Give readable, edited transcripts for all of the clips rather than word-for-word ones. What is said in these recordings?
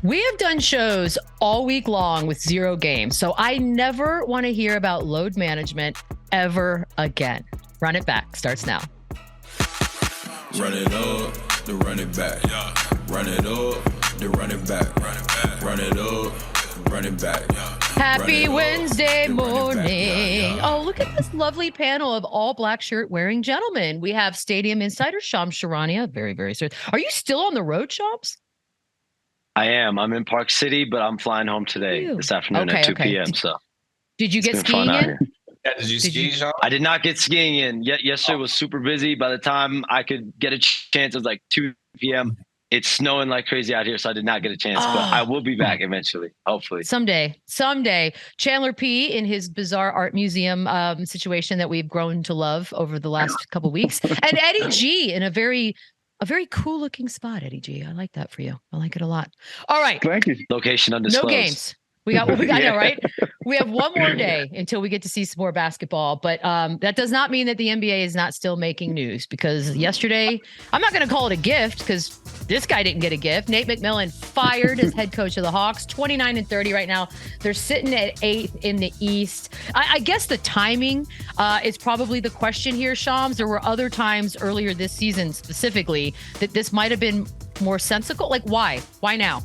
We have done shows all week long with 0 games, so I never want to hear about load management ever again. Run it back starts now. Run it up, then run it back. Run it up, then run it back. Run it up, run it back. Happy Wednesday morning. Oh, look at this lovely panel of all black shirt wearing gentlemen. We have Stadium Insider Shams Charania. Very, very serious. Are you still on the road, Shams? I am. I'm in Park City, but I'm flying home today, this afternoon at 2 p.m. Did you get skiing in? Yeah, did you ski, Sean? I did not get skiing in. Yesterday was super busy. By the time I could get a chance, it was like 2 p.m. It's snowing like crazy out here, so I did not get a chance. But I will be back eventually, hopefully. Someday. Chandler P. in his bizarre art museum situation that we've grown to love over the last couple weeks. And Eddie G. in a very cool looking spot, Eddie G. I like that for you. I like it a lot. All right. Thank you. Location undisclosed. No games. We got, yeah, right? We have one more day until we get to see some more basketball. But that does not mean that the NBA is not still making news, because yesterday, I'm not going to call it a gift because this guy didn't get a gift. Nate McMillan fired as head coach of the Hawks, 29-30 right now. They're sitting at 8th in the East. I guess the timing is probably the question here, Shams. There were other times earlier this season specifically that this might have been more sensical. Like, why? Why now?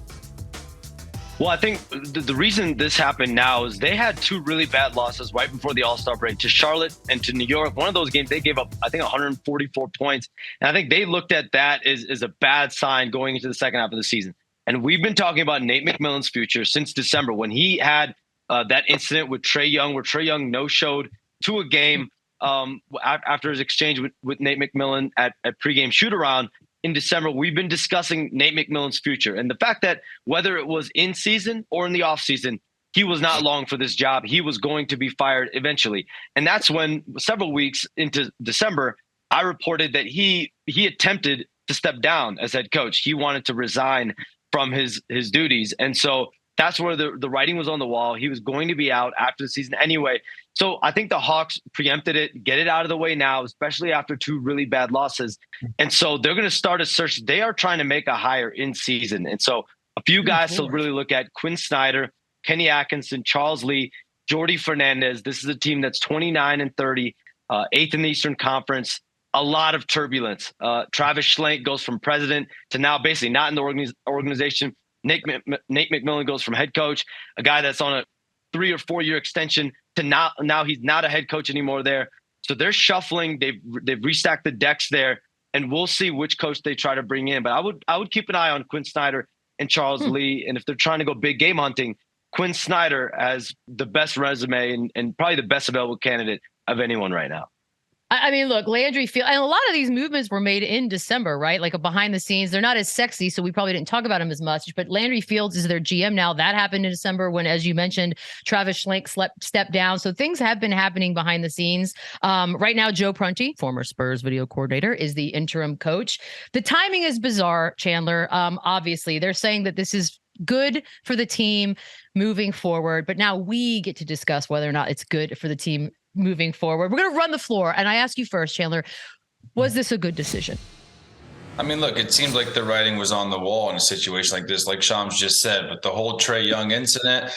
Well, I think the reason this happened now is they had 2 really bad losses right before the All-Star break to Charlotte and to New York. One of those games, they gave up, I think, 144 points. And I think they looked at that as a bad sign going into the second half of the season. And we've been talking about Nate McMillan's future since December when he had that incident with Trae Young, where Trae Young no-showed to a game after his exchange with Nate McMillan at pregame shoot-around. In December, we've been discussing Nate McMillan's future and the fact that whether it was in season or in the offseason, he was not long for this job. He was going to be fired eventually. And that's when several weeks into December, I reported that he attempted to step down as head coach. He wanted to resign from his duties. And so that's where the writing was on the wall. He was going to be out after the season anyway. So I think the Hawks preempted it, get it out of the way now, especially after 2 really bad losses. And so they're going to start a search. They are trying to make a hire in season. And so a few guys to really look at: Quinn Snyder, Kenny Atkinson, Charles Lee, Jordi Fernandez. This is a team that's 29-30, 8th in the Eastern Conference. A lot of turbulence. Travis Schlenk goes from president to now basically not in the organization. Nate McMillan goes from head coach, a guy that's on a 3 or 4 year extension, to now he's not a head coach anymore there. So they're shuffling. They've restacked the decks there, and we'll see which coach they try to bring in. But I would keep an eye on Quinn Snyder and Charles Lee. And if they're trying to go big game hunting, Quinn Snyder has the best resume and probably the best available candidate of anyone right now. I mean, look, Landry Fields, and a lot of these movements were made in December, right? Like a behind the scenes. They're not as sexy, so we probably didn't talk about him as much. But Landry Fields is their GM now. That happened in December when, as you mentioned, Travis Schlenk stepped down. So things have been happening behind the scenes. Right now, Joe Prunty, former Spurs video coordinator, is the interim coach. The timing is bizarre, Chandler. Obviously, they're saying that this is good for the team moving forward. But now we get to discuss whether or not it's good for the team moving forward. We're going to run the floor. And I ask you first, Chandler, was this a good decision? I mean, look, it seems like the writing was on the wall in a situation like this, like Shams just said, but the whole Trae Young incident,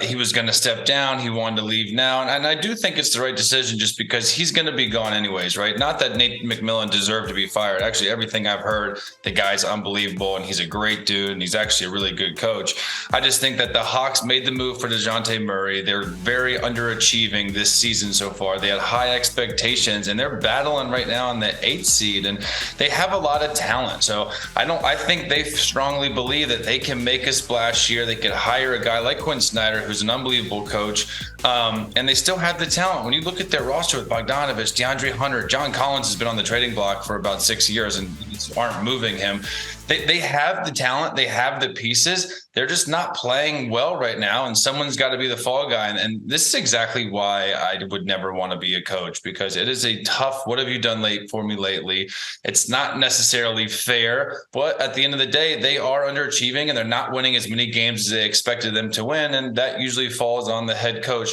he was going to step down. He wanted to leave now. And I do think it's the right decision just because he's going to be gone anyways, right? Not that Nate McMillan deserved to be fired. Actually, everything I've heard, the guy's unbelievable and he's a great dude and he's actually a really good coach. I just think that the Hawks made the move for DeJounte Murray. They're very underachieving this season so far. They had high expectations and they're battling right now on the 8th seed and they have a lot of talent. So I think they strongly believe that they can make a splash here. They could hire a guy like Quinn Snyder, who's an unbelievable coach. And they still have the talent. When you look at their roster with Bogdanovich, DeAndre Hunter, John Collins has been on the trading block for about 6 years and aren't moving him. They have the talent. They have the pieces. They're just not playing well right now. And someone's got to be the fall guy. And this is exactly why I would never want to be a coach, because it is a tough, what have you done for me lately? It's not necessarily fair, but at the end of the day, they are underachieving and they're not winning as many games as they expected them to win. And that usually falls on the head coach,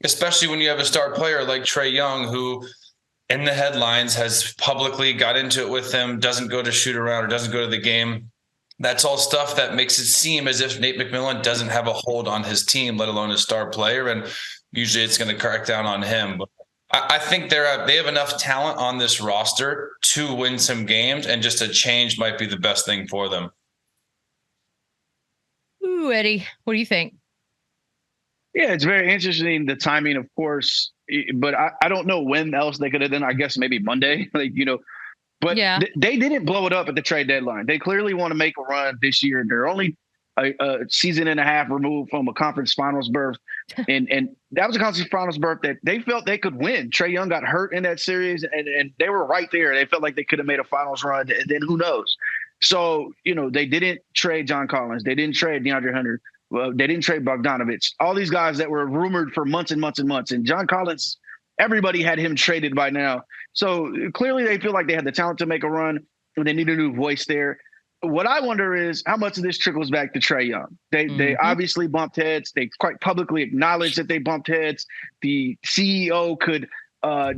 especially when you have a star player like Trae Young, who in the headlines has publicly got into it with them, doesn't go to shoot around or doesn't go to the game. That's all stuff that makes it seem as if Nate McMillan doesn't have a hold on his team, let alone a star player. And usually it's going to crack down on him. But I think they have enough talent on this roster to win some games, and just a change might be the best thing for them. Ooh, Eddie, what do you think? Yeah, it's very interesting, the timing, of course, but I don't know when else they could have done. I guess maybe Monday, but yeah. They didn't blow it up at the trade deadline. They clearly want to make a run this year. They're only a season and a half removed from a conference finals berth. And that was a conference finals berth that they felt they could win. Trae Young got hurt in that series, and they were right there. They felt like they could have made a finals run, and then who knows? So, they didn't trade John Collins. They didn't trade DeAndre Hunter. Well, they didn't trade Bogdanovich. All these guys that were rumored for months and months and months. And John Collins, everybody had him traded by now. So clearly they feel like they had the talent to make a run, and they need a new voice there. What I wonder is how much of this trickles back to Trae Young. They obviously bumped heads. They quite publicly acknowledged that they bumped heads. The CEO could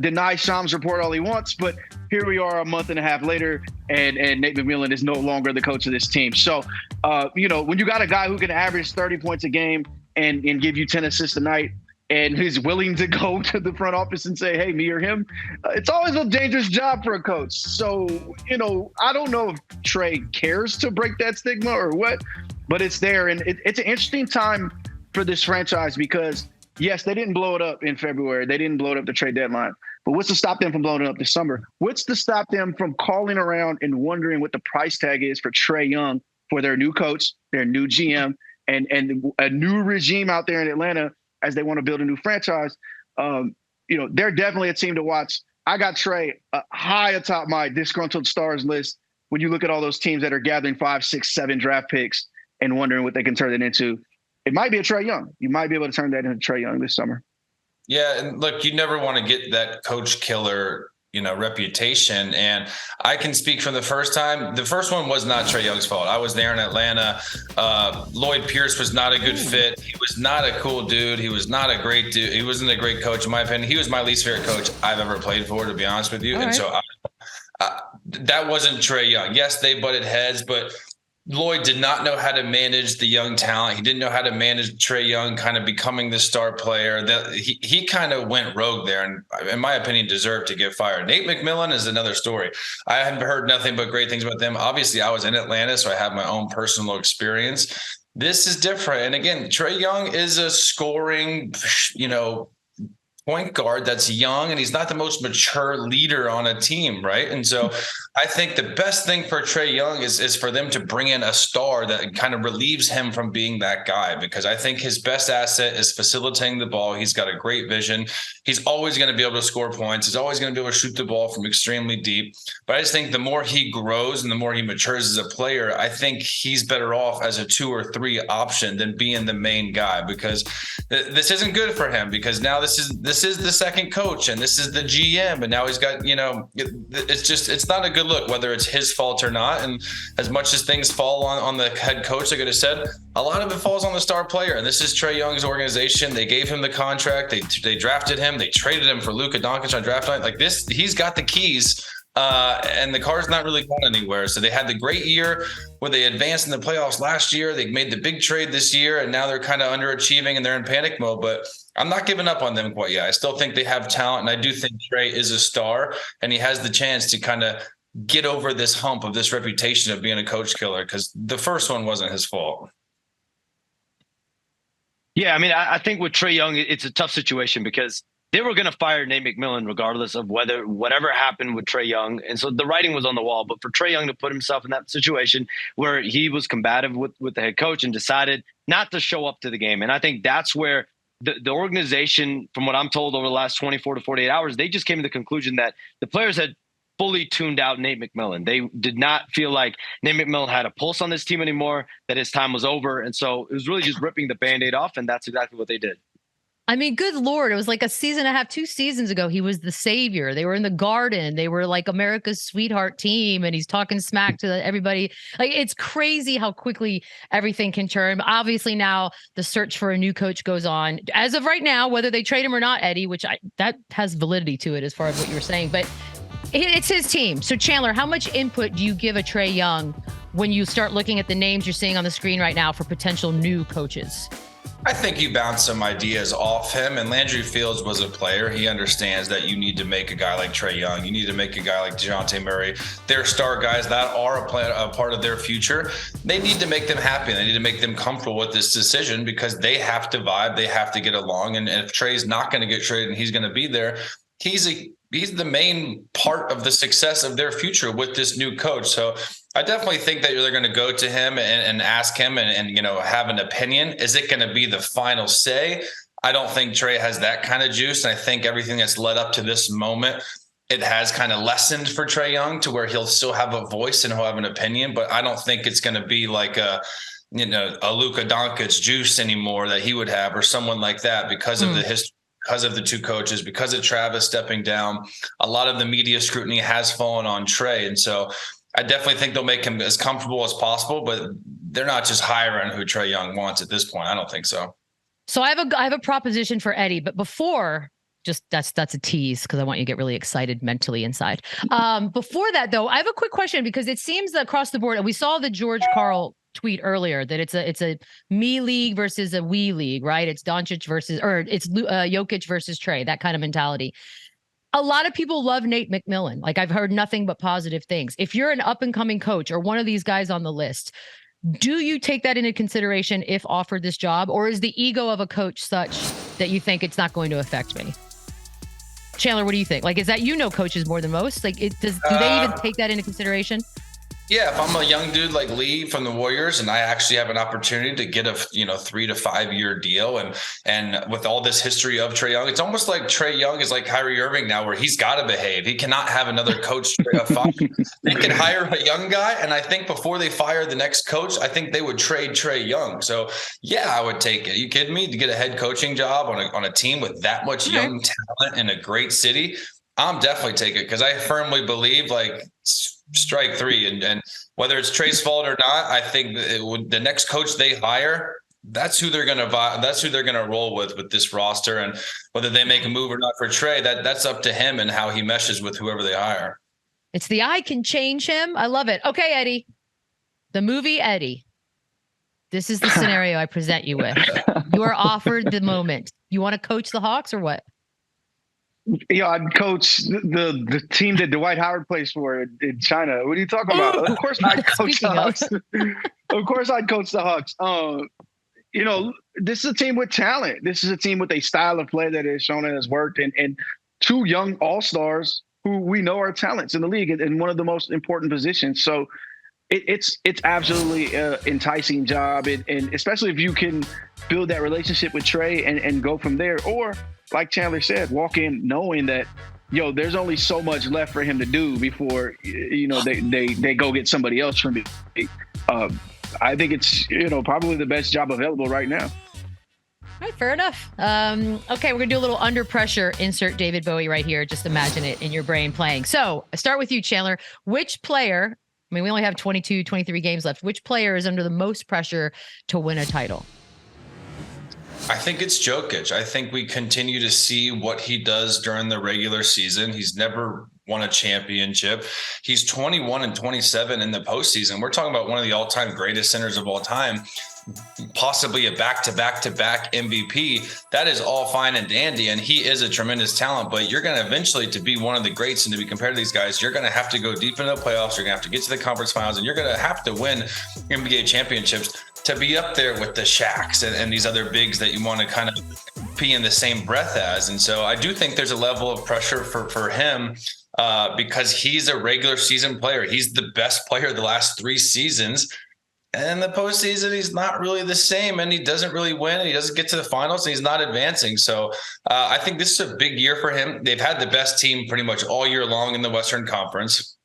deny Shams' report all he wants, but here we are a month and a half later, and Nate McMillan is no longer the coach of this team. So, when you got a guy who can average 30 points a game and give you 10 assists a night, and who's willing to go to the front office and say, hey, me or him, it's always a dangerous job for a coach. So, I don't know if Trae cares to break that stigma or what, but it's there. And it's an interesting time for this franchise because, yes, they didn't blow it up in February. They didn't blow it up the trade deadline. But what's to stop them from blowing it up this summer? What's to stop them from calling around and wondering what the price tag is for Trae Young for their new coach, their new GM, and a new regime out there in Atlanta as they want to build a new franchise? They're definitely a team to watch. I got Trae high atop my disgruntled stars list when you look at all those teams that are gathering 5, 6, 7 draft picks and wondering what they can turn it into. It might be a Trae Young. You might be able to turn that into Trae Young this summer. Yeah, and look, you never want to get that coach killer, reputation. And I can speak from the first time. The first one was not Trae Young's fault. I was there in Atlanta. Lloyd Pierce was not a good fit. He was not a cool dude. He was not a great dude. He wasn't a great coach, in my opinion. He was my least favorite coach I've ever played for, to be honest with you. All and right. So that wasn't Trae Young. Yes, they butted heads, but Lloyd did not know how to manage the young talent. He didn't know how to manage Trae Young kind of becoming the star player. He kind of went rogue there, and in my opinion, deserved to get fired. Nate McMillan is another story. I have heard nothing but great things about them. Obviously, I was in Atlanta, so I have my own personal experience. This is different. And again, Trae Young is a scoring, point guard that's young, and he's not the most mature leader on a team, right? And so I think the best thing for Trae Young is for them to bring in a star that kind of relieves him from being that guy, because I think his best asset is facilitating the ball. He's got a great vision. He's always going to be able to score points. He's always going to be able to shoot the ball from extremely deep. But I just think the more he grows and the more he matures as a player, I think he's better off as a 2 or 3 option than being the main guy, because this isn't good for him, because now this is the second coach and this is the GM, and now he's got, it's not a good look, whether it's his fault or not. And as much as things fall on the head coach, like I just said, a lot of it falls on the star player. And this is Trae Young's organization. They gave him the contract. They drafted him. They traded him for Luka Doncic on draft night. Like this, he's got the keys. And the car's not really going anywhere. So they had the great year where they advanced in the playoffs last year. They made the big trade this year, and now they're kind of underachieving and they're in panic mode. But I'm not giving up on them quite yet. I still think they have talent, and I do think Trae is a star, and he has the chance to kind of get over this hump of this reputation of being a coach killer, because the first one wasn't his fault. Yeah, I mean, I think with Trae Young, it's a tough situation because they were going to fire Nate McMillan regardless of whatever happened with Trae Young. And so the writing was on the wall. But for Trae Young to put himself in that situation where he was combative with the head coach and decided not to show up to the game. And I think that's where the organization, from what I'm told over the last 24 to 48 hours, they just came to the conclusion that the players had fully tuned out Nate McMillan. They did not feel like Nate McMillan had a pulse on this team anymore, that his time was over. And so it was really just ripping the Band-Aid off. And that's exactly what they did. I mean, good Lord, it was like a season and a half, 2 seasons ago. He was the savior. They were in the Garden. They were like America's sweetheart team. And he's talking smack to everybody. Like, it's crazy how quickly everything can turn. Obviously, now the search for a new coach goes on. As of right now, whether they trade him or not, Eddie, that has validity to it as far as what you were saying. But it's his team. So, Chandler, how much input do you give a Trae Young when you start looking at the names you're seeing on the screen right now for potential new coaches? I think you bounce some ideas off him, and Landry Fields was a player. He understands that you need to make a guy like Trae Young. You need to make a guy like DeJounte Murray. They're star guys that are a part of their future. They need to make them happy. They need to make them comfortable with this decision because they have to vibe. They have to get along. And if Trae's not going to get traded and he's going to be there, he's the main part of the success of their future with this new coach. So I definitely think that they're going to go to him and ask him and have an opinion. Is it going to be the final say? I don't think Trae has that kind of juice. And I think everything that's led up to this moment, it has kind of lessened for Trae Young to where he'll still have a voice and he'll have an opinion. But I don't think it's going to be like a Luka Doncic juice anymore that he would have or someone like that because of the history. Because of the two coaches, because of Travis stepping down, a lot of the media scrutiny has fallen on Trae. And so I definitely think they'll make him as comfortable as possible, but they're not just hiring who Trae Young wants at this point. I don't think so. So I have a proposition for Eddie, but before that's a tease because I want you to get really excited mentally inside. Before that though, I have a quick question because it seems that across the board, and we saw the George Karl tweet earlier that it's a me league versus a we league, right? It's Doncic it's Jokic versus Trae, that kind of mentality. A lot of people love Nate McMillan. Like I've heard nothing but positive things. If you're an up and coming coach or one of these guys on the list, do you take that into consideration if offered this job, or is the ego of a coach such that you think it's not going to affect me? Chandler, what do you think? Like, is that coaches more than most? Like, do they even take that into consideration? Yeah, if I'm a young dude like Lee from the Warriors and I actually have an opportunity to get a 3 to 5 year deal and with all this history of Trae Young, it's almost like Trae Young is like Kyrie Irving now where he's got to behave. He cannot have another coach. They can hire a young guy, and I think before they fire the next coach, I think they would trade Trae Young. So yeah, I would take it. You kidding me? To get a head coaching job on a team with that much young talent in a great city, I'm definitely taking it because I firmly believe like strike three, and whether it's Trae's fault or not, I think the next coach they hire, that's who they're gonna roll with this roster, and whether they make a move or not for Trae, that's up to him and how he meshes with whoever they hire. It's the I can change him. I love it. Okay, Eddie, the movie Eddie. This is the scenario I present you with. You are offered the moment. You want to coach the Hawks or what? Yeah, I'd coach the team that Dwight Howard plays for in China. What are you talking about? Of course, I'd coach the Hawks. Of course, I'd coach the Hawks. This is a team with talent. This is a team with a style of play that has shown it has worked, and two young all-stars who we know are talents in the league in one of the most important positions. So it's absolutely an enticing job, and especially if you can build that relationship with Trae and go from there, or like Chandler said, walk in knowing that, there's only so much left for him to do before, they go get somebody else from me. I think it's, probably the best job available right now. All right, fair enough. Okay, we're going to do a little under pressure, insert David Bowie right here. Just imagine it in your brain playing. So I start with you, Chandler. Which player, we only have 22, 23 games left. Which player is under the most pressure to win a title? I think it's Jokic. I think we continue to see what he does during the regular season. He's never won a championship. He's 21 and 27 in the postseason. We're talking about one of the all-time greatest centers of all time, possibly a back-to-back-to-back MVP. That is all fine and dandy, and he is a tremendous talent, but you're going to eventually, to be one of the greats and to be compared to these guys, you're going to have to go deep into the playoffs. You're going to have to get to the conference finals, and you're going to have to win NBA championships to be up there with the Shaqs and these other bigs that you want to kind of be in the same breath as. And so I do think there's a level of pressure for him because he's a regular season player. He's the best player the last 3 seasons. And in the postseason, he's not really the same, and he doesn't really win, and he doesn't get to the finals, and he's not advancing. So I think this is a big year for him. They've had the best team pretty much all year long in the Western Conference.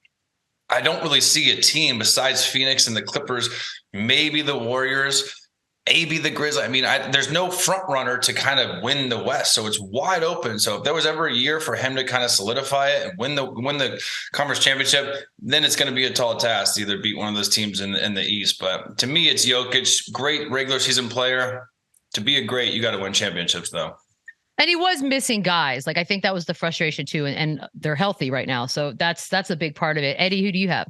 I don't really see a team besides Phoenix and the Clippers, maybe the Warriors, maybe the Grizzlies. There's no front runner to kind of win the West, so it's wide open. So if there was ever a year for him to kind of solidify it and win the conference championship, then it's going to be a tall task to either beat one of those teams in the East. But to me, it's Jokic, great regular season player. To be a great, you got to win championships, though. And he was missing guys. Like, I think that was the frustration too. And they're healthy right now. So that's a big part of it. Eddie, who do you have?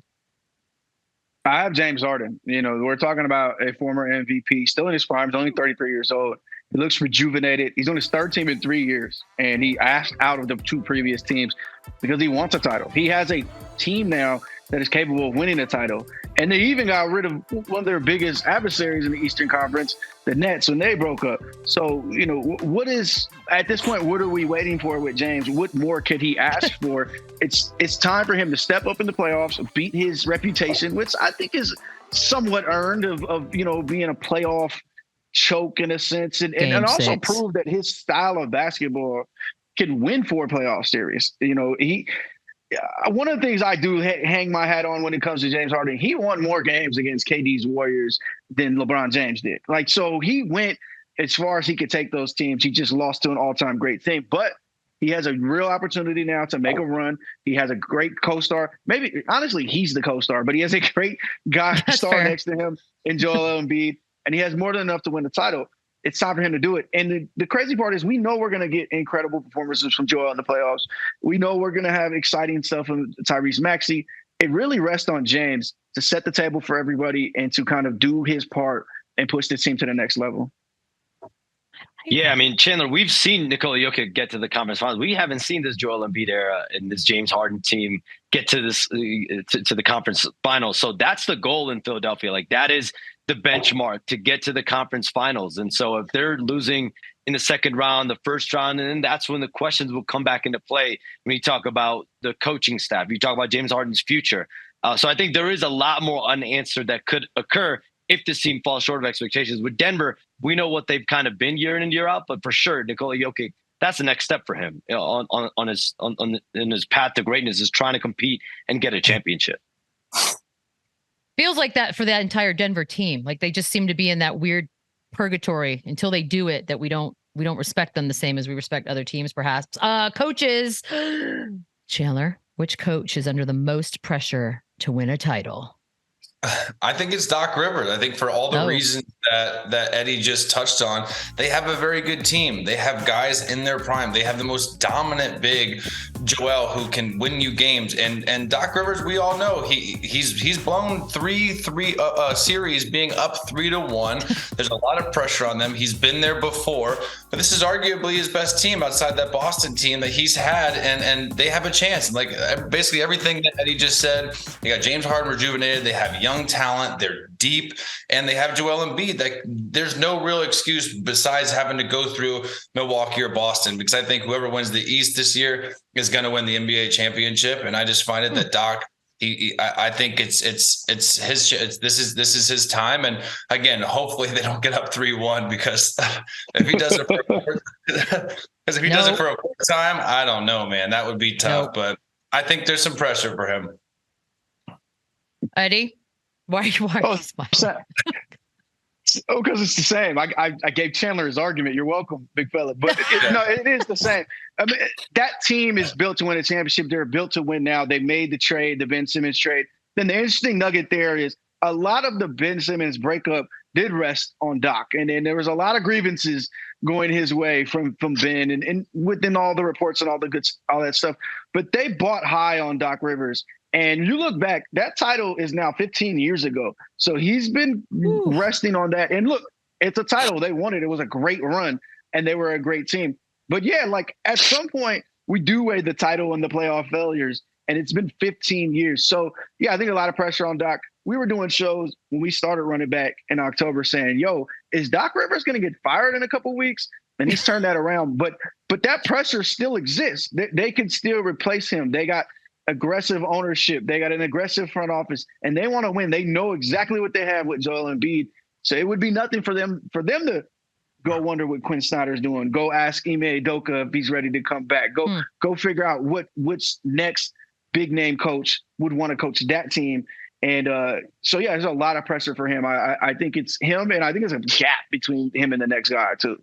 I have James Harden. You know, we're talking about a former MVP, still in his prime. He's only 33 years old. He looks rejuvenated. He's on his third team in 3 years, and he asked out of the 2 previous teams because he wants a title. He has a team now that is capable of winning a title. And they even got rid of one of their biggest adversaries in the Eastern Conference, the Nets, when they broke up. So, you know, what is, at this point, what are we waiting for with James? What more could he ask for? It's time for him to step up in the playoffs, beat his reputation, which I think is somewhat earned of you know, being a playoff choke in a sense, and also prove that his style of basketball can win 4 playoff series. You know, one of the things I do hang my hat on when it comes to James Harden, he won more games against KD's Warriors than LeBron James did. Like, so he went as far as he could take those teams. He just lost to an all-time great team, but he has a real opportunity now to make a run. He has a great co-star. Maybe, honestly, he's the co-star, but he has a great star next to him in Joel Embiid, and he has more than enough to win the title. It's time for him to do it. And the crazy part is we know we're going to get incredible performances from Joel in the playoffs. We know we're going to have exciting stuff from Tyrese Maxey. It really rests on James to set the table for everybody and to kind of do his part and push the team to the next level. Yeah, I mean, Chandler, we've seen Nikola Jokic get to the conference finals. We haven't seen this Joel Embiid era and this James Harden team get to this to the conference finals. So that's the goal in Philadelphia. Like, that is the benchmark to get to the conference finals. And so if they're losing in the second round, the first round, and then that's when the questions will come back into play when you talk about the coaching staff, you talk about James Harden's future. So I think there is a lot more unanswered that could occur if this team falls short of expectations. With Denver, we know what they've kind of been year in and year out, but for sure, Nikola Jokic, that's the next step for him, you know, in his path to greatness, is trying to compete and get a championship. Feels like that for that entire Denver team. Like, they just seem to be in that weird purgatory until they do it, that we don't respect them the same as we respect other teams, perhaps. Coaches, Chandler, which coach is under the most pressure to win a title? I think it's Doc Rivers. I think for all the reasons that Eddie just touched on, they have a very good team. They have guys in their prime. They have the most dominant big Joel who can win you games. And Doc Rivers, we all know he's blown three series being up 3-1. There's a lot of pressure on them. He's been there before, but this is arguably his best team outside that Boston team that he's had, and they have a chance. Like, basically everything that Eddie just said. They got James Harden rejuvenated. They have young talent, they're deep, and they have Joel Embiid. Like, there's no real excuse besides having to go through Milwaukee or Boston, because I think whoever wins the East this year is going to win the NBA championship. And I just find it that Doc, I think it's his. This is his time. And again, hopefully they don't get up 3-1, because if he does it for a fourth time, I don't know, man, that would be tough. But I think there's some pressure for him. Eddie? Why are you smiling? Because it's the same. I gave Chandler his argument. You're welcome, big fella. But it is the same. I mean, that team is built to win a championship. They're built to win now. They made the trade, the Ben Simmons trade. Then the interesting nugget there is a lot of the Ben Simmons breakup did rest on Doc. And then there was a lot of grievances going his way from Ben and within all the reports and all that stuff. But they bought high on Doc Rivers. And you look back, that title is now 15 years ago. So he's been resting on that. And look, it's a title. They won it. It was a great run, and they were a great team. But yeah, like, at some point, we do weigh the title and the playoff failures, and it's been 15 years. So yeah, I think a lot of pressure on Doc. We were doing shows when we started running back in October saying, yo, is Doc Rivers going to get fired in a couple of weeks? And he's turned that around. But that pressure still exists. They can still replace him. They got aggressive ownership. They got an aggressive front office, and they want to win. They know exactly what they have with Joel Embiid. So it would be nothing for them to go wonder what Quinn Snyder's doing. Go ask Ime Udoka if he's ready to come back. Go figure out which next big name coach would want to coach that team. And so yeah, there's a lot of pressure for him. I think it's him, and I think there's a gap between him and the next guy too.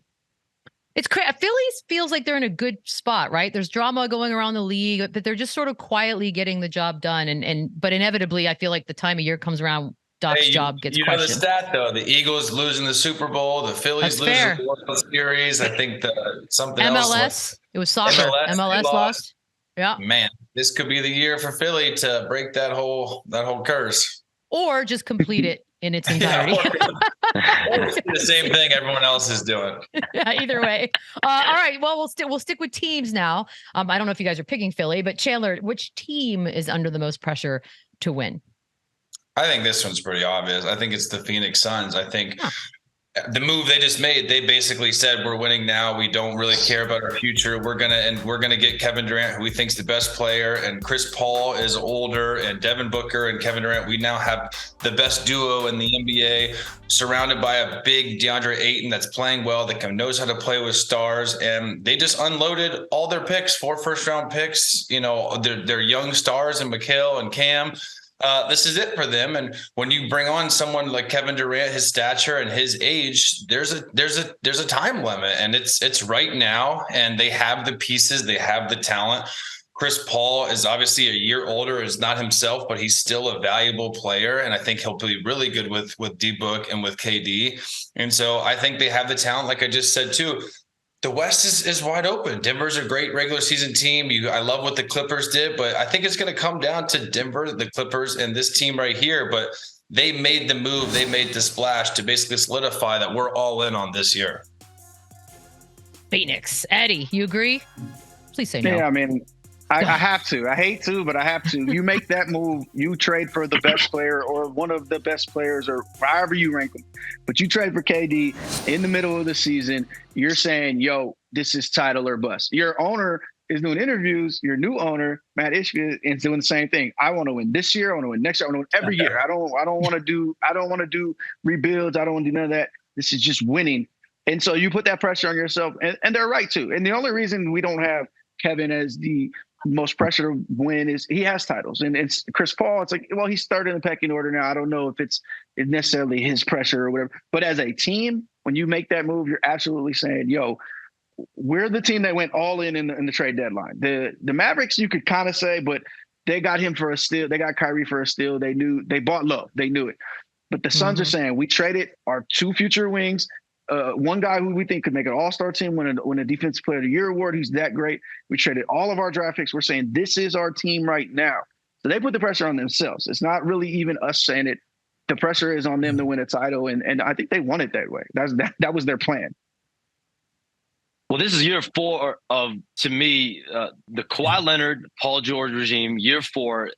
It's crazy. Phillies feels like they're in a good spot, right? There's drama going around the league, but they're just sort of quietly getting the job done. But inevitably, I feel like the time of year comes around, Doc's job gets questioned. You know the stat, though. The Eagles losing the Super Bowl, the Phillies losing the World Series. I think something MLS, else. it was soccer. MLS lost. Yeah. Man, this could be the year for Philly to break that whole curse. or just complete it in its entirety. The same thing everyone else is doing. Yeah, either way. All right. Well, we'll stick with teams now. I don't know if you guys are picking Philly, but Chandler, which team is under the most pressure to win? I think this one's pretty obvious. I think it's the Phoenix Suns. I think the move they just made, they basically said, we're winning now. We don't really care about our future. We're gonna get Kevin Durant, who we think's the best player, and Chris Paul is older, and Devin Booker and Kevin Durant. We now have the best duo in the NBA, surrounded by a big DeAndre Ayton that's playing well, that knows how to play with stars. And they just unloaded all their picks, 4 first-round picks. You know, they're young stars, and Mikal and Cam. This is it for them. And when you bring on someone like Kevin Durant, his stature and his age, there's a time limit, and it's right now. And they have the pieces, they have the talent. Chris Paul is obviously a year older, is not himself, but he's still a valuable player. And I think he'll be really good with D-Book and with KD. And so I think they have the talent, like I just said too. The West is wide open. Denver's a great regular season team. I love what the Clippers did, but I think it's going to come down to Denver, the Clippers, and this team right here. But they made the move. They made the splash to basically solidify that we're all in on this year. Phoenix. Eddie, you agree? Please say no. Yeah, I mean, I have to. I hate to, but I have to. You make that move, you trade for the best player or one of the best players or however you rank them. But you trade for KD in the middle of the season. You're saying, yo, this is title or bust. Your owner is doing interviews. Your new owner, Matt Ishbia, is doing the same thing. I want to win this year. I want to win next year. I want to win every year. I don't want to do rebuilds. I don't want to do none of that. This is just winning. And so you put that pressure on yourself, and they're right to. And the only reason we don't have Kevin as the most pressure to win is he has titles, and it's Chris Paul. It's like, well, he's third in the pecking order now. I don't know if it's necessarily his pressure or whatever, but as a team, when you make that move, you're absolutely saying, yo, we're the team that went all in the trade deadline. The Mavericks, you could kind of say, but they got him for a steal. They got Kyrie for a steal. They bought low. They knew it. But the Suns are saying, we traded our 2 future wings. One guy who we think could make an all-star team, win a Defensive Player of the Year award. He's that great. We traded all of our draft picks. We're saying this is our team right now. So they put the pressure on themselves. It's not really even us saying it. The pressure is on them to win a title, and I think they want it that way. That was their plan. Well, this is year 4 of, to me, the Kawhi Leonard, Paul George regime. Year 4.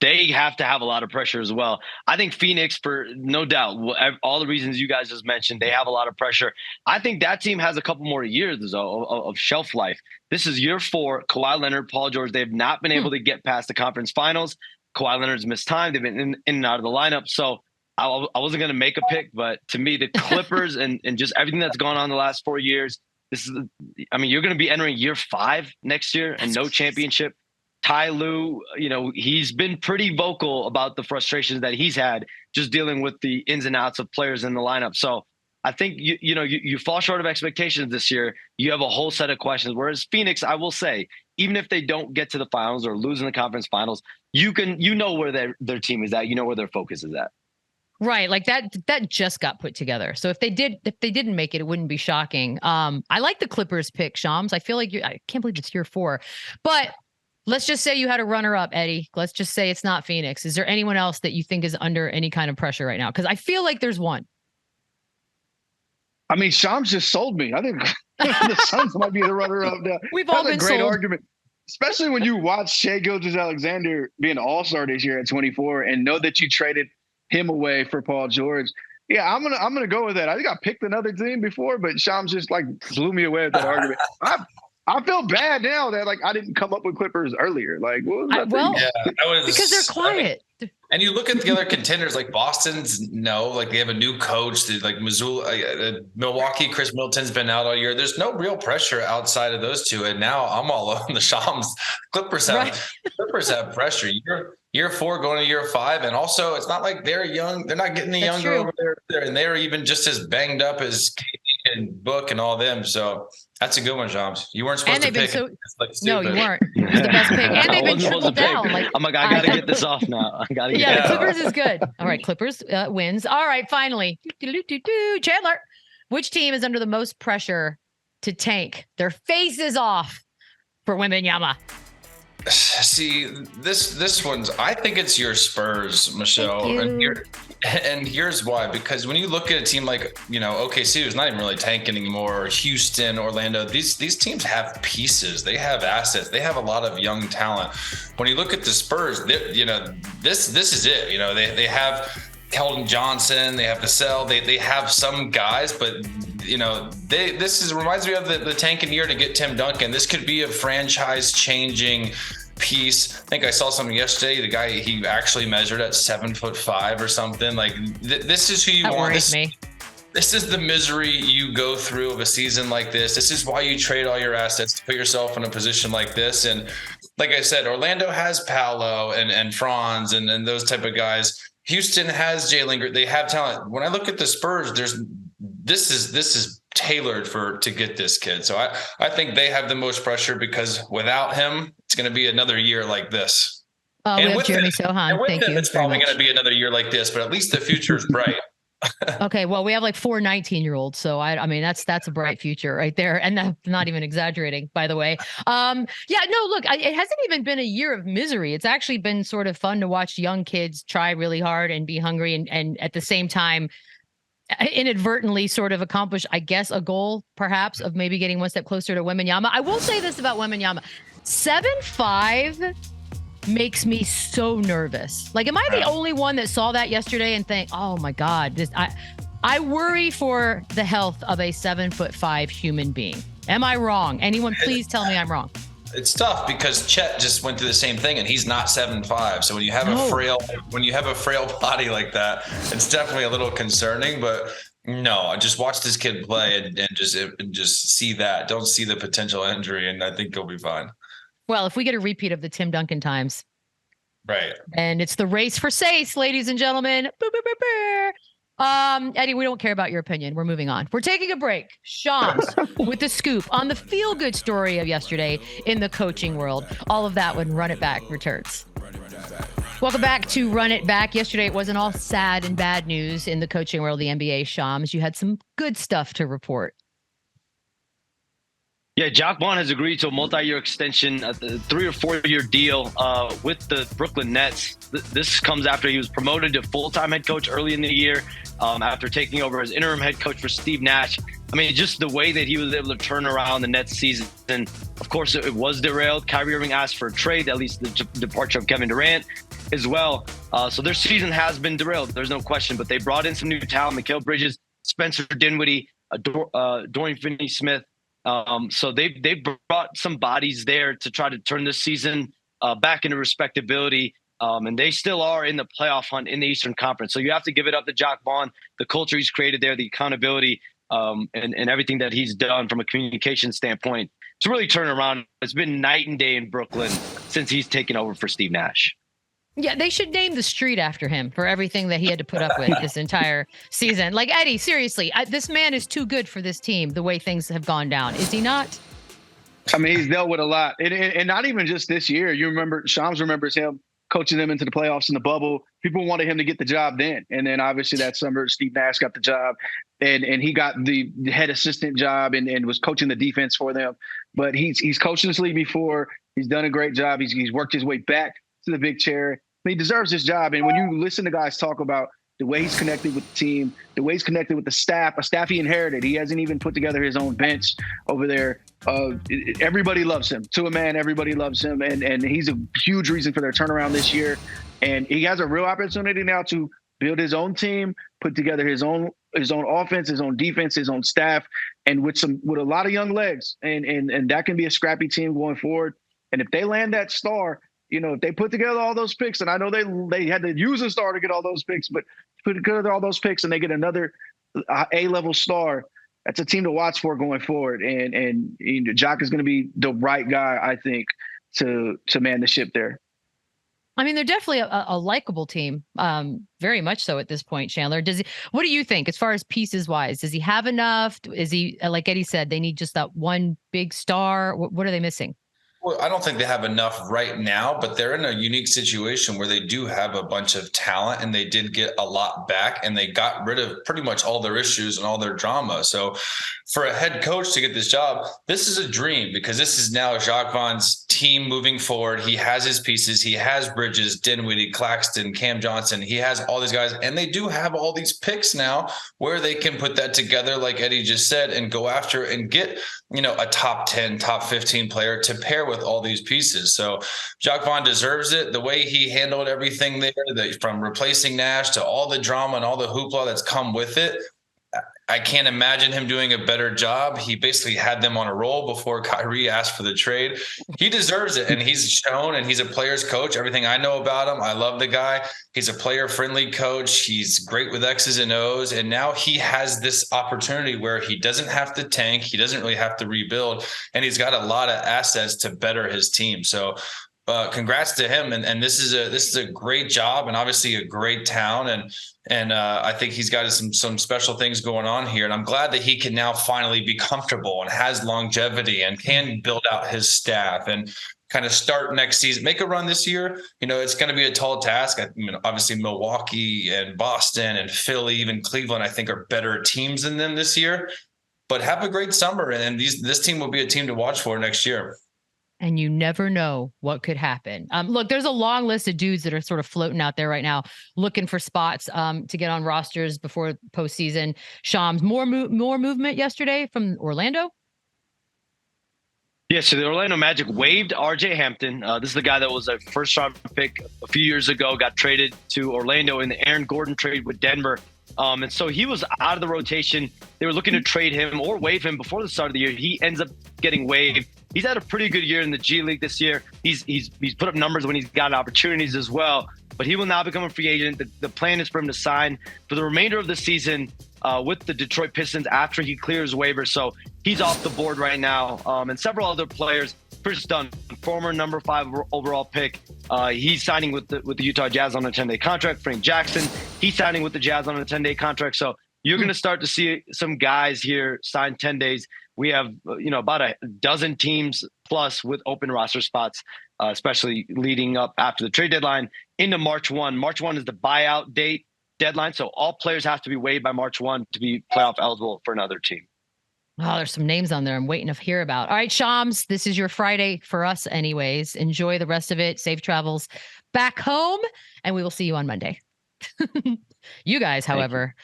They have to have a lot of pressure as well. I think Phoenix, for no doubt, all the reasons you guys just mentioned, they have a lot of pressure. I think that team has a couple more years of shelf life. This is year 4. Kawhi Leonard, Paul George, they have not been able to get past the conference finals. Kawhi Leonard's missed time. They've been in and out of the lineup. So I wasn't going to make a pick, but to me, the Clippers and just everything that's gone on the last 4 years, you're going to be entering year 5 next year and no championship. Ty Lue, he's been pretty vocal about the frustrations that he's had just dealing with the ins and outs of players in the lineup. So I think, you fall short of expectations this year. You have a whole set of questions. Whereas Phoenix, I will say, even if they don't get to the finals or lose in the conference finals, you know where their team is at. You know where their focus is at. Right. Like that just got put together. So if they didn't make it, it wouldn't be shocking. I like the Clippers pick, Shams. I feel like I can't believe it's year 4, but let's just say you had a runner-up, Eddie. Let's just say it's not Phoenix. Is there anyone else that you think is under any kind of pressure right now? Because I feel like there's one. I mean, Shams just sold me. I think the Suns might be the runner-up now. We've all been a great sold. argument, especially when you watch Shai Gilgeous-Alexander be an all-star this year at 24 and know that you traded him away for Paul George. Yeah, I'm gonna go with that. I think I picked another team before, but Shams just blew me away with that argument. I feel bad now that I didn't come up with Clippers earlier. What was that because they're quiet. And you look at the other contenders like Boston's they have a new coach. Missoula, Milwaukee, Chris Middleton's been out all year. There's no real pressure outside of those two. And now I'm all on the Shams. Clippers have pressure. Year 4 going to year 5. And also it's not like they're young. They're not getting any younger over there. And they're even just as banged up as KD and Book and all them. So that's a good one, Shams. You weren't supposed to pick. No, you weren't. It was the best pick. And they've been tripled down. I'm I got to get this off now. The Clippers is good. All right, Clippers wins. All right, finally. Chandler, which team is under the most pressure to tank their faces off for Wembanyama? See, this one's, I think it's your Spurs, Michelle. And here's why. Because when you look at a team like, OKC, who's not even really tanking anymore, or Houston, Orlando, these teams have pieces. They have assets. They have a lot of young talent. When you look at the Spurs, this is it. They have Keldon Johnson, they have Vassell, they have some guys, but this reminds me of the tanking year to get Tim Duncan. This could be a franchise changing piece. I think I saw something yesterday. The guy, he actually measured at 7'5" or something. Like this is who you want. This is the misery you go through of a season like this. This is why you trade all your assets to put yourself in a position like this. And like I said, Orlando has Paolo and Franz and those type of guys. Houston has Jalen Green. They have talent. When I look at the Spurs, this is tailored to get this kid. So I think they have the most pressure because without him, it's going to be another year like this. And with Jeremy Sohan, thank you. It's probably going to be another year like this, but at least the future is bright. Okay, well, we have like 4 19-year-olds, so I mean that's a bright future right there, and I'm not even exaggerating, by the way. Look, it hasn't even been a year of misery. It's actually been sort of fun to watch young kids try really hard and be hungry, and at the same time, inadvertently sort of accomplish, I guess, a goal perhaps of maybe getting one step closer to Wembanyama. I will say this about Wembanyama: 7'5" makes me so nervous. Like, am I the only one that saw that yesterday and think, oh my God, I worry for the health of a 7'5" human being. Am I wrong? Anyone please tell me I'm wrong. It's tough because Chet just went through the same thing and he's not 7'5". So when you have a frail body like that, it's definitely a little concerning, but no, I just watch this kid play and just see that. Don't see the potential injury, and I think he'll be fine. Well, if we get a repeat of the Tim Duncan times. Right. And it's the race for Sace, ladies and gentlemen. Eddie, we don't care about your opinion. We're moving on. We're taking a break. Shams with the scoop on the feel-good story of yesterday in the coaching world. All of that when Run It Back returns. Welcome back to Run It Back. Yesterday, it wasn't all sad and bad news in the coaching world of the NBA, Shams. You had some good stuff to report. Yeah, Jacque Vaughn has agreed to a multi-year extension, a 3 or 4 year deal with the Brooklyn Nets. This comes after he was promoted to full-time head coach early in the year, after taking over as interim head coach for Steve Nash. I mean, just the way that he was able to turn around the Nets season. Of course, it was derailed. Kyrie Irving asked for a trade, at least the departure of Kevin Durant as well. So their season has been derailed. There's no question. But they brought in some new talent: Mikal Bridges, Spencer Dinwiddie, Dorian Finney-Smith. So they brought some bodies there to try to turn this season back into respectability. And they still are in the playoff hunt in the Eastern Conference. So you have to give it up to Jacque Vaughn, the culture he's created there, the accountability, and everything that he's done from a communication standpoint to really turn around. It's been night and day in Brooklyn since he's taken over for Steve Nash. Yeah, they should name the street after him for everything that he had to put up with this entire season. Like, Eddie, seriously, this man is too good for this team the way things have gone down. Is he not? I mean, he's dealt with a lot. And not even just this year. You remember, Shams remembers him coaching them into the playoffs in the bubble. People wanted him to get the job then. And then obviously that summer, Steve Nash got the job. And he got the head assistant job and was coaching the defense for them. But he's coached this league before. He's done a great job. He's worked his way back to the big chair. He deserves this job. And when you listen to guys talk about the way he's connected with the team, the way he's connected with the staff, a staff he inherited, he hasn't even put together his own bench over there. Everybody loves him. To a man, everybody loves him. And he's a huge reason for their turnaround this year. And he has a real opportunity now to build his own team, put together his own offense, his own defense, his own staff, and with a lot of young legs. And that can be a scrappy team going forward. And if they land that star, if they put together all those picks, and I know they had to use a star to get all those picks, but put together all those picks and they get another A-level star, that's a team to watch for going forward. And Jacque is going to be the right guy, I think, to man the ship there. I mean, they're definitely a likable team, very much so at this point, Chandler. What do you think as far as pieces wise? Does he have enough? Is he, like Eddie said, they need just that one big star? What are they missing? Well, I don't think they have enough right now, but they're in a unique situation where they do have a bunch of talent and they did get a lot back and they got rid of pretty much all their issues and all their drama. So for a head coach to get this job, this is a dream because this is now Jacque Vaughn's team moving forward. He has his pieces. He has Bridges, Dinwiddie, Claxton, Cam Johnson. He has all these guys, and they do have all these picks now where they can put that together, like Eddie just said, and go after and get, a top 10, top 15 player to pair with all these pieces. So Jacque Vaughn deserves it. The way he handled everything there, from replacing Nash to all the drama and all the hoopla that's come with it, I can't imagine him doing a better job. He basically had them on a roll before Kyrie asked for the trade. He deserves it, and he's shown, and he's a player's coach. Everything I know about him, I love the guy. He's a player-friendly coach. He's great with X's and O's, and now he has this opportunity where he doesn't have to tank. He doesn't really have to rebuild, and he's got a lot of assets to better his team. So congrats to him. And this is a great job, and obviously a great town. And I think he's got some special things going on here. And I'm glad that he can now finally be comfortable and has longevity and can build out his staff and kind of start next season, make a run this year. It's going to be a tall task. Obviously Milwaukee and Boston and Philly, even Cleveland, I think are better teams than them this year, but have a great summer. And this team will be a team to watch for next year. And you never know what could happen. Look, there's a long list of dudes that are sort of floating out there right now, looking for spots to get on rosters before postseason. Shams, more movement yesterday from Orlando. Yeah, so the Orlando Magic waived RJ Hampton. This is the guy that was a first-round pick a few years ago, got traded to Orlando in the Aaron Gordon trade with Denver. And so he was out of the rotation. They were looking to trade him or waive him before the start of the year. He ends up getting waived. He's had a pretty good year in the G League this year. He's put up numbers when he's got opportunities as well. But he will now become a free agent. The plan is for him to sign for the remainder of the season with the Detroit Pistons after he clears waivers. So he's off the board right now. And several other players. Chris Dunn, former number 5 overall pick. He's signing with the Utah Jazz on a 10-day contract. Frank Jackson, he's signing with the Jazz on a 10-day contract. So you're going to start to see some guys here sign 10 days. We have, about a dozen teams plus with open roster spots, especially leading up after the trade deadline into March 1. March 1 is the buyout date deadline. So all players have to be waived by March 1 to be playoff eligible for another team. Oh, there's some names on there I'm waiting to hear about. All right, Shams, this is your Friday for us anyways. Enjoy the rest of it. Safe travels back home, and we will see you on Monday. You guys, however,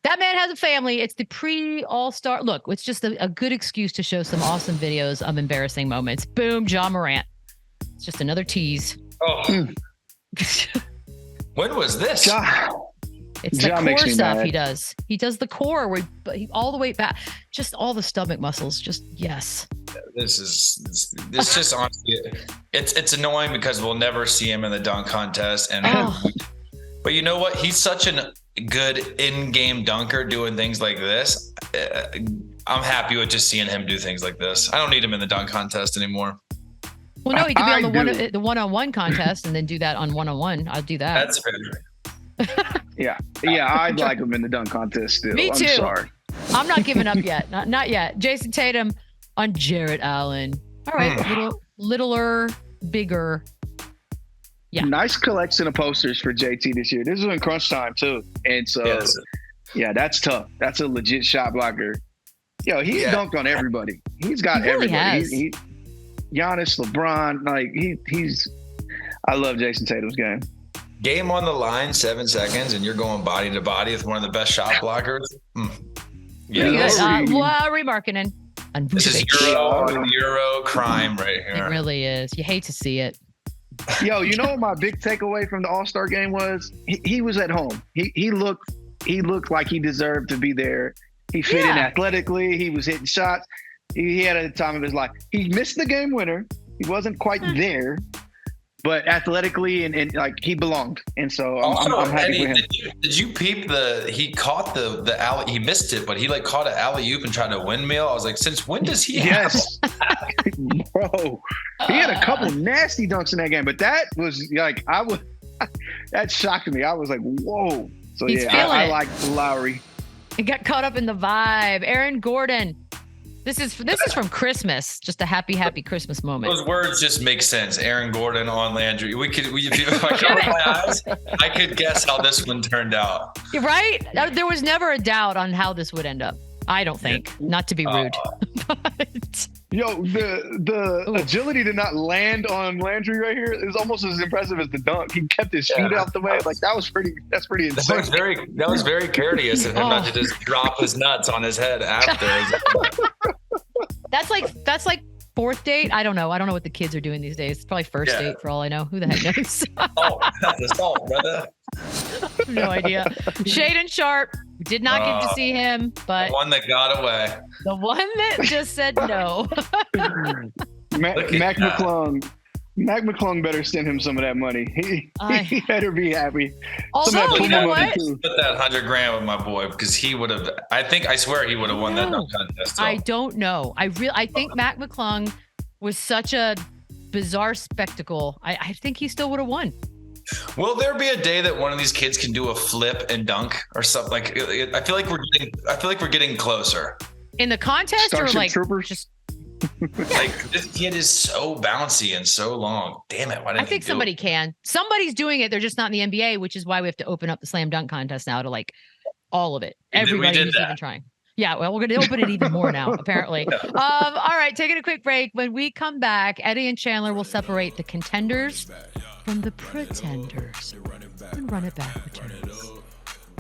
that man has a family. It's the pre-All-Star. Look, it's just a good excuse to show some awesome videos of embarrassing moments. Boom, John Morant. It's just another tease. Oh. When was this? It's the core stuff he does. He does the core where he all the way back, just all the stomach muscles. Just yes. This just honestly, it's annoying because we'll never see him in the dunk contest. But you know what? He's such a good in-game dunker doing things like this. I'm happy with just seeing him do things like this. I don't need him in the dunk contest anymore. Well, no, he could be on the one-on-one contest and then do that on one-on-one. I'll do that. That's fair. Yeah, I'd like him in the dunk contest still. Me too. I'm sorry. I'm not giving up yet. Not yet. Jason Tatum on Jarrett Allen. All right, littler, bigger. Yeah. Nice collection of posters for JT this year. This was in crunch time too. And so, yeah, that's tough. That's a legit shot blocker. He's dunked on everybody. He's got everybody. Giannis, LeBron, he's I love Jason Tatum's game. Game on the line, 7 seconds, and you're going body to body with one of the best shot blockers. Yeah, remarketing. This is Euro crime right here. It really is. You hate to see it. Yo, you know what my big takeaway from the All-Star game was? He was at home. He looked like he deserved to be there. He fit in athletically. He was hitting shots. He had a time of his life. He missed the game winner. He wasn't quite there. But athletically and he belonged, and so I'm happy for him. Did you peep he caught the alley? He missed it, but he caught an alley oop and tried to windmill. I was like, since when does he? Yes, bro. He had a couple nasty dunks in that game, but that was that shocked me. I was like, whoa. So I like Lowry. He got caught up in the vibe. Aaron Gordon. This is from Christmas. Just a happy Christmas moment. Those words just make sense. Aaron Gordon on Landry. If I cover my eyes, I could guess how this one turned out. Right? There was never a doubt on how this would end up. I don't think. Not to be rude. But Yo, the agility to not land on Landry right here is almost as impressive as the dunk. He kept his feet out the way. Like that's pretty insane. That was very courteous of him not to just drop his nuts on his head after. that's like fourth date. I don't know what the kids are doing these days. It's probably first date for all I know. Who the heck knows? Oh, that's assault, brother. No idea. Shaden Sharp, we did not get to see him, but the one that got away. The one that just said no. Mac McClung better send him some of that money. He better be happy. Although, you know what? Put that $100,000 with my boy because he would have. I swear he would have won that dunk contest. So. I don't know. I think Mac McClung was such a bizarre spectacle. I think he still would have won. Will there be a day that one of these kids can do a flip and dunk or something? Like I feel like we're getting closer. In the contest Starship or like Troopers? just like this kid is so bouncy and so long. Damn it! Why didn't I think somebody can. Somebody's doing it. They're just not in the NBA, which is why we have to open up the slam dunk contest now to like all of it. Everybody who's even trying. Yeah, well, we're going to open it even more now, apparently. All right, taking a quick break. When we come back, Eddie and Chandler will separate the contenders from the pretenders. And run it back returns.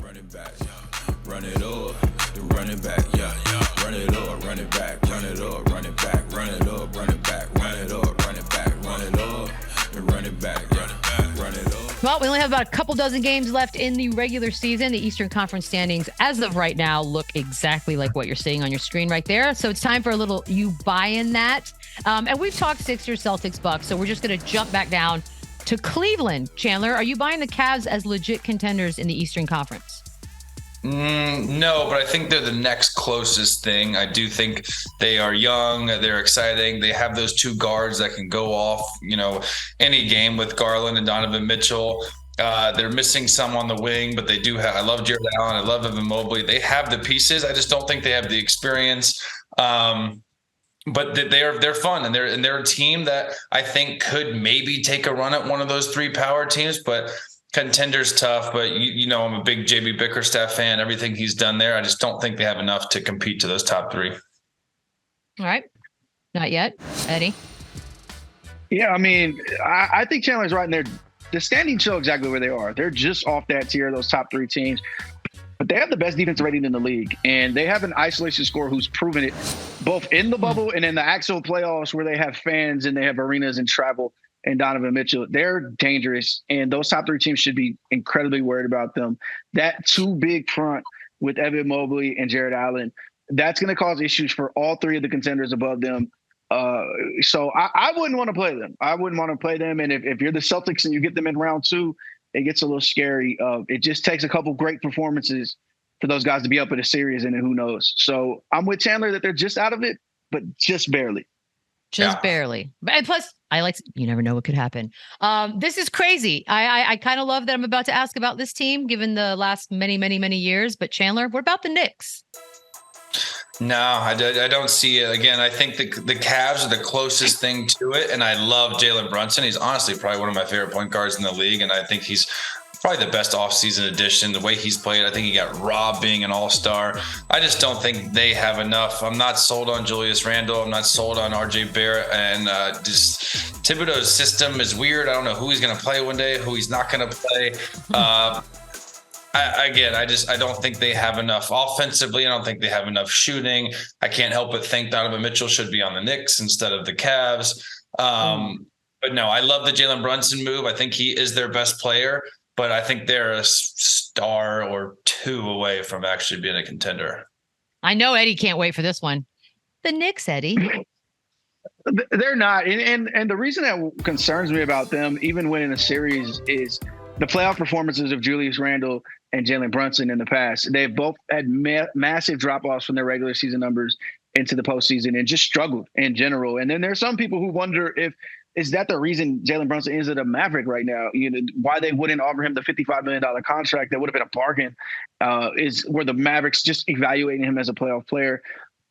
Run it back, run it up, the running back, run it up, run it back, run it up, run it back, run it up, run it back, run it up, run it back, run it up, and run it back, run it up. Well, we only have about a couple dozen games left in the regular season. The Eastern Conference standings, as of right now, look exactly like what you're seeing on your screen right there. So it's time for a little you buy in that. And we've talked Sixers, Celtics, Bucks, so we're just going to jump back down to Cleveland. Chandler, are you buying the Cavs as legit contenders in the Eastern Conference? No, but I think they're the next closest thing. I do think they are young. They're exciting. They have those two guards that can go off, any game with Garland and Donovan Mitchell. They're missing some on the wing, but they do have. I love Jared Allen. I love Evan Mobley. They have the pieces. I just don't think they have the experience. But they're fun, and they're a team that I think could maybe take a run at one of those three power teams, but. Contenders tough, but I'm a big JB Bickerstaff fan. Everything he's done there, I just don't think they have enough to compete to those top three. All right, not yet, Eddie. Yeah, I mean, I think Chandler's right in there. The standings show exactly where they are. They're just off that tier, those top three teams. But they have the best defensive rating in the league, and they have an isolation score who's proven it both in the bubble and in the actual playoffs where they have fans and they have arenas and travel. And Donovan Mitchell, they're dangerous, and those top three teams should be incredibly worried about them. That too big front with Evan Mobley and Jared Allen, that's going to cause issues for all three of the contenders above them. So I wouldn't want to play them. I wouldn't want to play them. And if you're the Celtics and you get them in round two, it gets a little scary. It just takes a couple great performances for those guys to be up in a series, and then who knows. So I'm with Chandler that they're just out of it, but just barely. Just barely. And plus, you never know what could happen. This is crazy. I kind of love that I'm about to ask about this team, given the last many, many, many years. But Chandler, what about the Knicks? No, I don't see it. Again, I think the Cavs are the closest thing to it. And I love Jalen Brunson. He's honestly probably one of my favorite point guards in the league. And I think he's probably the best offseason addition. The way he's played, I think he got robbed being an all-star. I just don't think they have enough. I'm not sold on Julius Randle. I'm not sold on RJ Barrett. And just Thibodeau's system is weird. I don't know who he's going to play one day, who he's not going to play. I don't think they have enough offensively. I don't think they have enough shooting. I can't help but think Donovan Mitchell should be on the Knicks instead of the Cavs. But no, I love the Jalen Brunson move. I think he is their best player. But I think they're a star or two away from actually being a contender. I know Eddie can't wait for this one. The Knicks, Eddie. They're not. And the reason that concerns me about them, even winning a series, is the playoff performances of Julius Randle and Jalen Brunson in the past. They've both had massive drop-offs from their regular season numbers into the postseason and just struggled in general. And then there's some people who wonder is that the reason Jalen Brunson isn't a Maverick right now? Why they wouldn't offer him the $55 million contract that would have been a bargain were the Mavericks just evaluating him as a playoff player.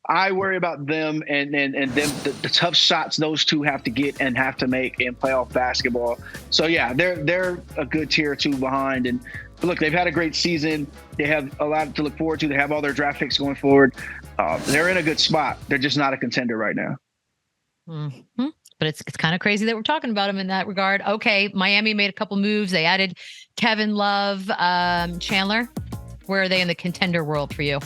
I worry about them and them the tough shots those two have to get and have to make in playoff basketball. So yeah, they're a good tier or two behind. And look, they've had a great season. They have a lot to look forward to. They have all their draft picks going forward. They're in a good spot. They're just not a contender right now. Mm-hmm. But it's kind of crazy that we're talking about them in that regard. Okay, Miami made a couple moves. They added Kevin Love, Chandler. Where are they in the contender world for you?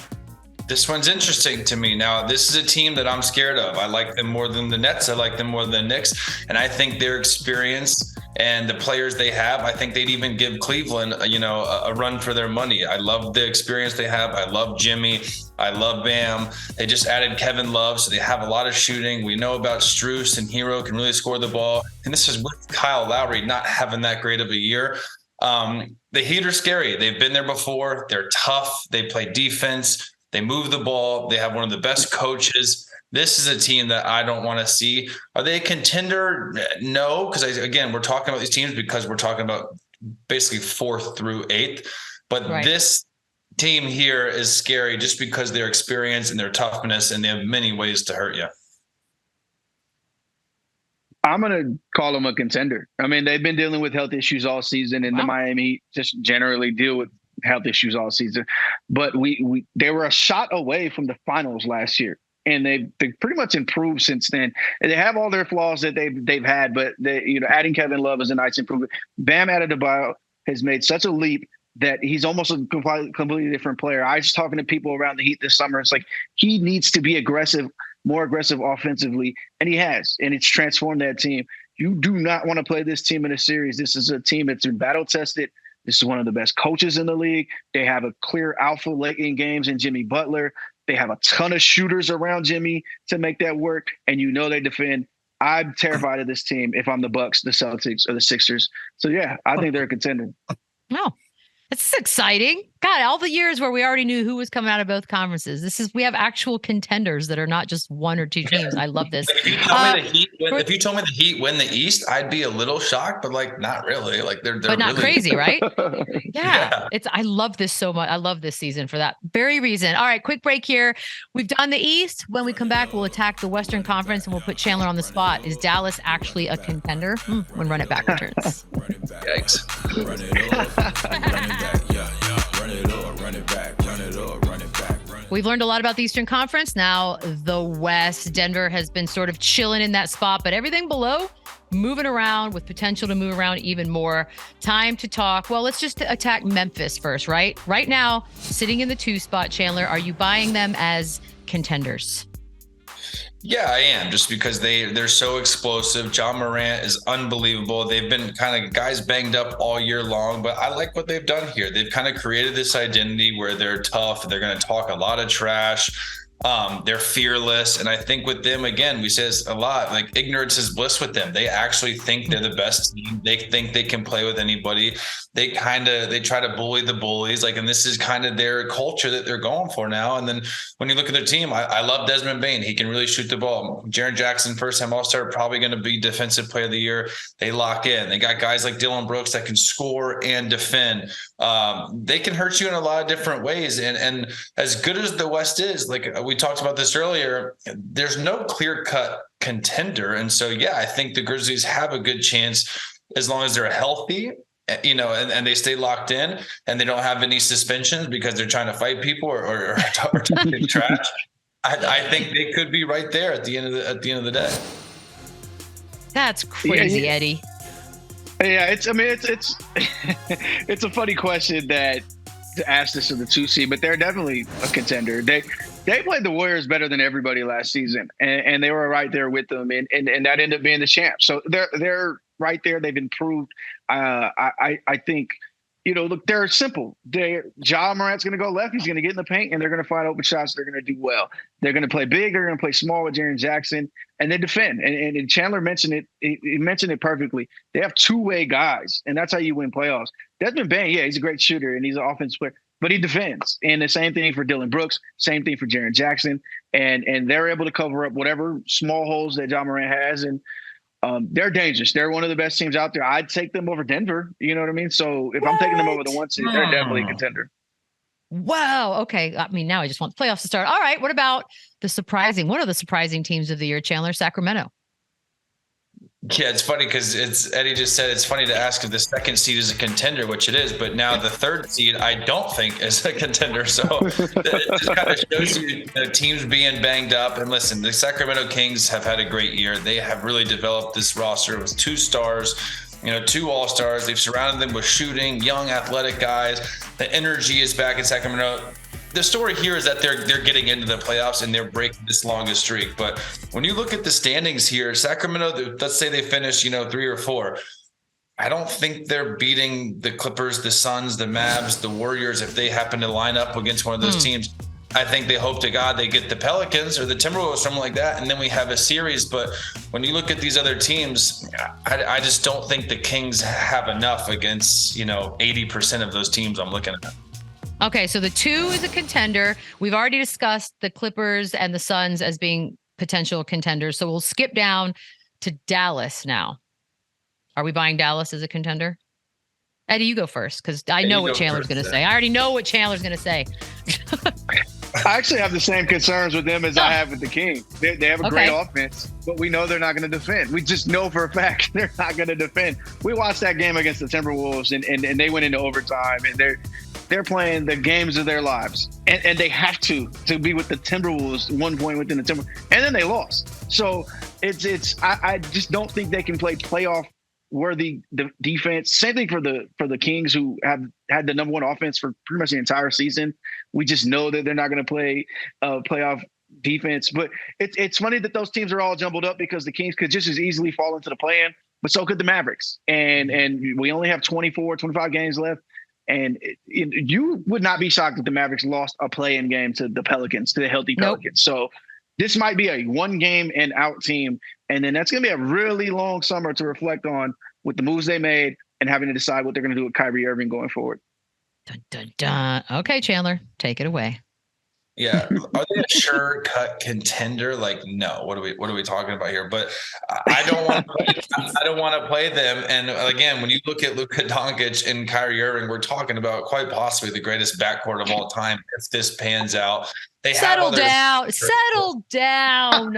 This one's interesting to me. Now, this is a team that I'm scared of. I like them more than the Nets. I like them more than the Knicks. And I think their experience and the players they have, I think they'd even give Cleveland, a run for their money. I love the experience they have. I love Jimmy. I love Bam. They just added Kevin Love, so they have a lot of shooting. We know about Strus and Hero can really score the ball. And this is with Kyle Lowry not having that great of a year. The Heat are scary. They've been there before. They're tough. They play defense. They move the ball. They have one of the best coaches. This is a team that I don't want to see. Are they a contender? No, because we're talking about these teams because we're talking about basically 4th through 8th. But This team here is scary just because their experience and their toughness, and they have many ways to hurt you. I'm going to call them a contender. I mean, they've been dealing with health issues all season, and the Miami Heat just generally deal with health issues all season. But they were a shot away from the finals last year, and they've pretty much improved since then. And they have all their flaws that they've had, but adding Kevin Love is a nice improvement. Bam Adebayo has made such a leap that he's almost a completely different player. I was talking to people around the Heat this summer. It's like he needs to be more aggressive offensively, and he has, and it's transformed that team. You do not want to play this team in a series. This is a team that's been battle tested. This is one of the best coaches in the league. They have a clear alpha late in games in Jimmy Butler. They have a ton of shooters around Jimmy to make that work, and they defend. I'm terrified of this team if I'm the Bucks, the Celtics, or the Sixers. So, yeah, I think they're a contender. No. It's exciting. God, all the years where we already knew who was coming out of both conferences. We have actual contenders that are not just one or two teams. I love this. If you told me the Heat win the East, I'd be a little shocked, but not really. They're but not really crazy, right? Yeah. I love this so much. I love this season for that very reason. All right, quick break here. We've done the East. When we come back, we'll attack the Western Conference and we'll put Chandler on the spot. Is Dallas actually a contender? When Run It Back returns. Yikes. Run it up, run it back. We've learned a lot about the Eastern Conference. Now the West, Denver has been sort of chilling in that spot, but everything below moving around with potential to move around even more. Time to talk. Well, let's just attack Memphis first, right? Right now, sitting in the 2 spot, Chandler, are you buying them as contenders? Yeah, I am, just because they're so explosive. John Morant is unbelievable. They've been kind of guys banged up all year long, but I like what they've done here. They've kind of created this identity where they're tough. They're going to talk a lot of trash. They're fearless. And I think with them, again, we say this a lot, ignorance is bliss with them. They actually think they're the best team. They think they can play with anybody. They try to bully the bullies. And this is kind of their culture that they're going for now. And then when you look at their team, I love Desmond Bane. He can really shoot the ball. Jaren Jackson, first-time All-Star, probably going to be Defensive Player of the Year. They lock in. They got guys like Dylan Brooks that can score and defend. They can hurt you in a lot of different ways. And as good as the West is, we talked about this earlier, there's no clear-cut contender. And so, yeah, I think the Grizzlies have a good chance as long as they're healthy, and they stay locked in and they don't have any suspensions because they're trying to fight people or talking trash. I think they could be right there at the end of the day. That's crazy, Eddie. Yeah, it's it's a funny question that to ask this of the 2 seed, but they're definitely a contender. They played the Warriors better than everybody last season, and they were right there with them, and that ended up being the champ. So they're right there. They've improved. I think, look, they're simple. Ja Morant's going to go left. He's going to get in the paint, and they're going to find open shots. They're going to do well. They're going to play big. They're going to play small with Jaren Jackson, and they defend. And Chandler mentioned it. He mentioned it perfectly. They have 2-way guys, and that's how you win playoffs. Desmond Bane, yeah, he's a great shooter, and he's an offensive player, but he defends. And the same thing for Dylan Brooks, same thing for Jaren Jackson. And they're able to cover up whatever small holes that Ja Morant has, and they're dangerous. They're one of the best teams out there. I'd take them over Denver. You know what I mean? So if I'm taking them over the 1 seed, they're definitely a contender. Wow. Okay. I mean, now I just want the playoffs to start. All right. What about one of the surprising teams of the year, Chandler? Sacramento. Yeah, it's funny because Eddie just said it's funny to ask if the second seed is a contender, which it is, but now the third seed I don't think is a contender. So it just kind of shows you the teams being banged up. And listen, the Sacramento Kings have had a great year. They have really developed this roster with 2 stars, 2 all-stars. They've surrounded them with shooting, young, athletic guys. The energy is back in Sacramento. The story here is that they're getting into the playoffs and they're breaking this longest streak. But when you look at the standings here, Sacramento, let's say they finish, 3 or 4. I don't think they're beating the Clippers, the Suns, the Mavs, the Warriors if they happen to line up against one of those teams. I think they hope to God they get the Pelicans or the Timberwolves, something like that, and then we have a series. But when you look at these other teams, I just don't think the Kings have enough against 80% of those teams I'm looking at. Okay, so the 2 is a contender. We've already discussed the Clippers and the Suns as being potential contenders. So we'll skip down to Dallas now. Are we buying Dallas as a contender? Eddie, you go first, because I know what Chandler's going to say. I already know what Chandler's going to say. I actually have the same concerns with them as I have with the Kings. They have a great offense, but we know they're not going to defend. We just know for a fact they're not going to defend. We watched that game against the Timberwolves, and they went into overtime, and they're playing the games of their lives, and they have to be with the Timberwolves 1 point within the Timberwolves, and then they lost. So I just don't think they can play playoff worthy defense. Same thing for the Kings, who have had the number 1 offense for pretty much the entire season. We just know that they're not going to play playoff defense. But it's funny that those teams are all jumbled up, because the Kings could just as easily fall into the play-in, but so could the Mavericks. And we only have 25 games left. And you would not be shocked if the Mavericks lost a play-in game to the Pelicans, to the healthy Pelicans. So this might be a 1 game and out team. And then that's going to be a really long summer to reflect on with the moves they made and having to decide what they're going to do with Kyrie Irving going forward. Dun, dun, dun. Okay, Chandler, take it away. Yeah, are they a sure cut contender? Like, no. What are we talking about here? But I don't want to play them. And again, when you look at Luka Doncic and Kyrie Irving, we're talking about quite possibly the greatest backcourt of all time if this pans out. Settle down.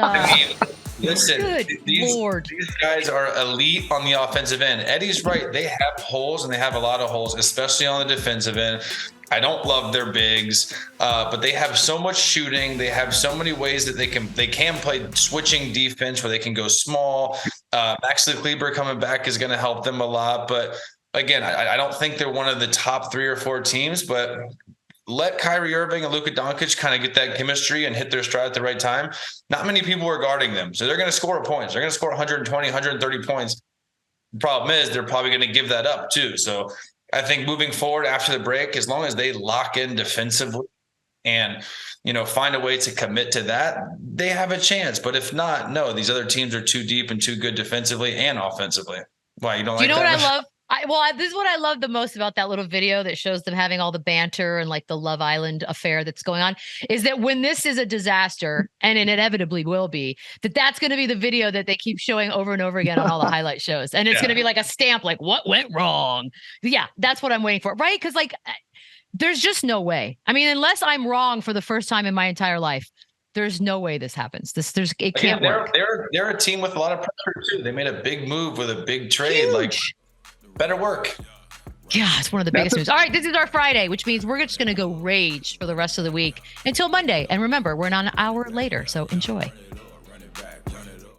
I mean, listen, these guys are elite on the offensive end. Eddie's right. They have holes, and they have a lot of holes, especially on the defensive end. I don't love their bigs, but they have so much shooting. They have so many ways that they can play switching defense where they can go small. Maxi Kleber coming back is going to help them a lot. But again, I don't think they're one of the top 3 or 4 teams, but let Kyrie Irving and Luka Doncic kind of get that chemistry and hit their stride at the right time. Not many people are guarding them. So they're going to score points. They're going to score 120, 130 points. The problem is they're probably going to give that up too. So I think moving forward after the break, as long as they lock in defensively and, find a way to commit to that, they have a chance. But if not, no, these other teams are too deep and too good defensively and offensively. Why, you don't like that? Do you know what I love? This is what I love the most about that little video that shows them having all the banter and like the Love Island affair that's going on, is that when this is a disaster, and it inevitably will be, that's going to be the video that they keep showing over and over again on all the highlight shows. And it's going to be like a stamp, like, what went wrong? Yeah, that's what I'm waiting for. Right? Because there's just no way. I mean, unless I'm wrong for the first time in my entire life, there's no way this happens. It can't work. They're a team with a lot of pressure too. They made a big move with a big trade. Huge. Better work. Yeah, it's one of the biggest news. All right, this is our Friday, which means we're just going to go rage for the rest of the week until Monday. And remember, we're not an hour later, so enjoy.